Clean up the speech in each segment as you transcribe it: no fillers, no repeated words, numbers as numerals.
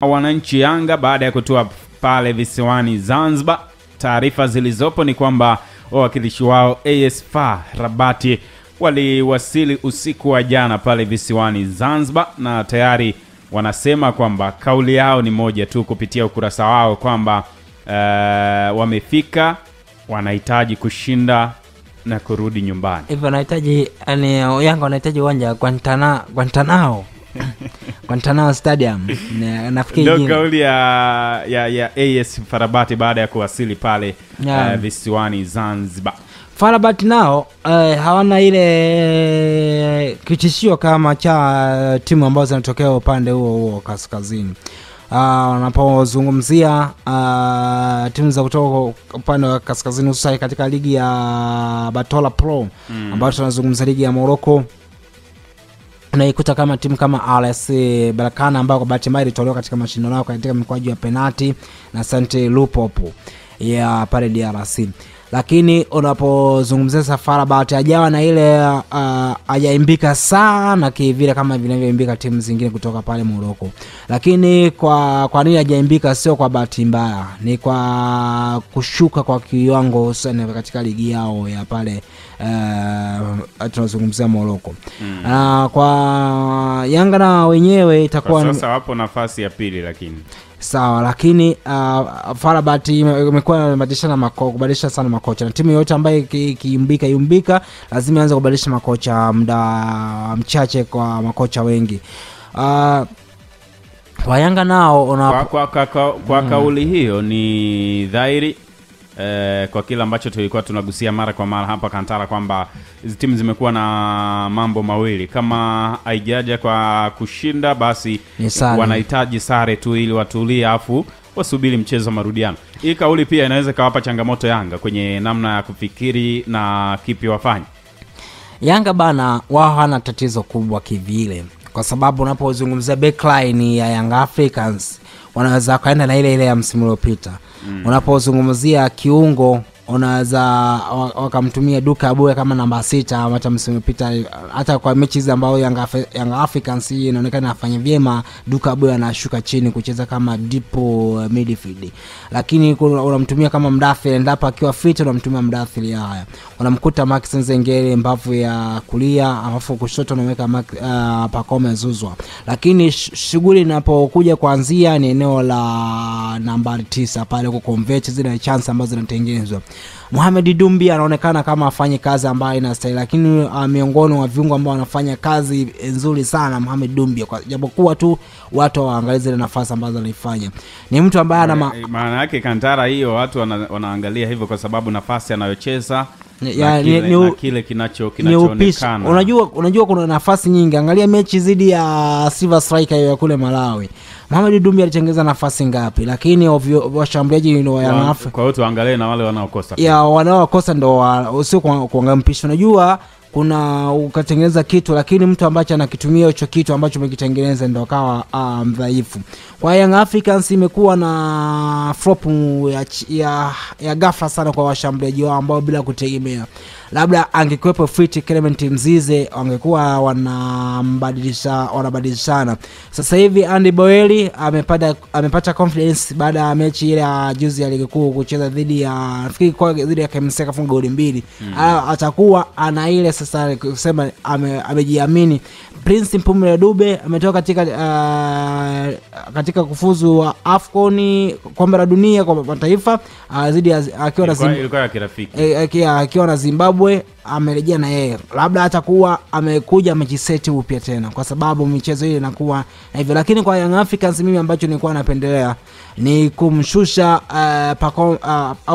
Wananchi Yanga baada ya kutua pale visiwani Zanzibar. Taarifa zilizopo ni kwamba wawakilishi wao AS FAR Rabati waliwasili usiku wa jana pale visiwani Zanzibar, na tayari wanasema kwamba kauli yao ni moja tu kupitia ukurasa wao kwamba wamefika, wanahitaji kushinda na kurudi nyumbani. Hivyo wanahitaji, Yanga wanahitaji uwanja Guantanamo Guantanamo Stadium. Nafikiri ndio kauli ya AS FAR Rabati baada ya kuwasili pale visiwani Zanzibar. FAR Rabati nao hawana ile kitishio kama cha timu ambazo zinatokea upande huo kaskazini. Wanapozungumzia timu za kutoka upande wa kaskazini, hususan katika ligi ya Batola Pro ambayo tunazungumza ligi ya Morocco, unaikuta kama timu kama RS Berkane ambao kwa bahati mbaya ilitolewa katika mashindano yao katika mikwaju ya penalti na Sante Lupopo ya pale DRC. Lakini unapozungumzia FAR Rabati hajawa na ile hajaimbika sana kivile kama vinavyoimbika timu zingine kutoka pale Morocco. Lakini kwa nini hajaimbika? Sio kwa bahati mbaya, ni kwa kushuka kwa kiwango sana katika ligi yao ya pale tunazungumzia Morocco. Kwa Yanga na wenyewe itakuwa sasa wapo nafasi ya pili, lakini sawa, lakini FAR Rabati imekuwa kubadilisha sana makocha, na timu yote ambayo kiimbika lazima ianze kubadilisha makocha muda mchache kwa makocha wengi. Kwa Yanga nao kwa kauli hiyo ni dhahiri kwa kila ambacho tulikuwa tunagusia mara kwa mara hapa Kantara kwamba hizi timu zimekuwa na mambo mawili, kama haijaja kwa kushinda basi wanahitaji sare tu ili watulie afu wasubiri mchezo marudiano. Hii kauli pia inaweza kawapa changamoto Yanga kwenye namna ya kufikiri na kipi wafanye. Yanga bana, wao hana tatizo kubwa kivile, kwa sababu unapozungumzia backline ya Young Africans wanaweza kaenda na ile ya msimu uliopita. Unapozungumzia kiungo unaweza wakamtumia Duka Abuya kama namba 6 hata msimu uliopita. Hata kwa mechi hizi ambao Young Africans inaonekana afanye vyema, Duka Abuya anashuka chini kucheza kama deep midfield. Lakini unamtumia kama Mdathili endapo akiwa fit, unamtumia Mdathili haya. Unamkuta Max Nzengeli mbavu ya kulia, alafu kushoto unaweka Pacome Zouzoua. Lakini shughuli inapokuja kuanzia ni eneo la nambari 9 pale kwa convert zile chance ambazo zinatengenezwa. Mohamed Dumbi anaonekana kama afanye kazi ambayo inastahili, lakini miongoni mwa viungo ambao wanafanya kazi nzuri sana Mohamed Dumbi, japokuwa tu watu waangalie zile nafasi ambazo anafanya. Ni mtu ambaye ana maana yake Kantara hiyo watu wanaangalia hivyo kwa sababu nafasi anayocheza na kile kinachoonekana. Unajua kuna nafasi nyingi. Angalia mechi zidi ya Silver Striker ya kule Malawi. Mohamed Dumbi alitengeza nafasi ngapi? Lakini washambuliaji wa Young Africa, kwa hiyo tuangalie na wale wanaokosa. Wanaokosa ndio sio kuangalia mpisho. Unajua kuna ukatengeneza kitu, lakini mtu ambaye anakitumia hicho kitu ambacho umekitengeneza ndio akawa mdhaifu. Kwa Young Africans imekuwa na flop ya ghafla sana kwa washambuliaji wao ambao bila kutegemea. Labda angekuepo fit Clement Mzize wangekuwa wanabadilishana. Sasa hivi Andy Boeli amepata confidence baada ya mechi ile ya juzi ya ligi kuu kucheza dhidi ya KMC kafunga goli 2. Atakuwa ana ile sasa kusema amejiamini. Prince Mpumile Dube ametoka katika kufuzu wa AFCON kombe la dunia kwa mataifa dhidi akiwa na Zimbabwe, amerejea na yeye. Labda atakuwa amekuja amejiseti upya tena kwa sababu michezo ile inakuwa hivyo. Lakini kwa Young Africans mimi ambacho nilikuwa napendelea ni kumshusha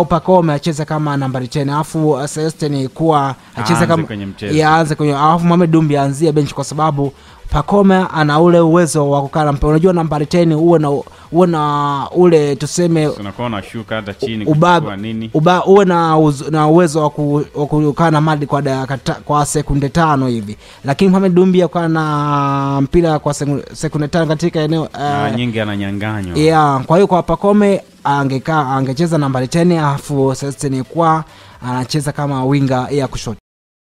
Pacome acheze kama nambari 10, alafu Celestine kuwa acheze kama yaanze kwenye, alafu Mohamed Dumbi aanzie bench kwa sababu Pacome ana ule uwezo wa kukaa. Unajua nambari 10 uwe na ule tuseme unakuwa unashuka hata chini kuchukua nini, uwe na uwezo wa kukaa na madi kwa sekunde 5 hivi. Lakini Mohamed Dumbi akawa na mpira kwa sekunde 5 katika eneo nyingi ananyanganywa. Kwa hiyo kwa Pacome angecheza nambari 10, alafu Celestine kwa anacheza kama winga ya kushoto.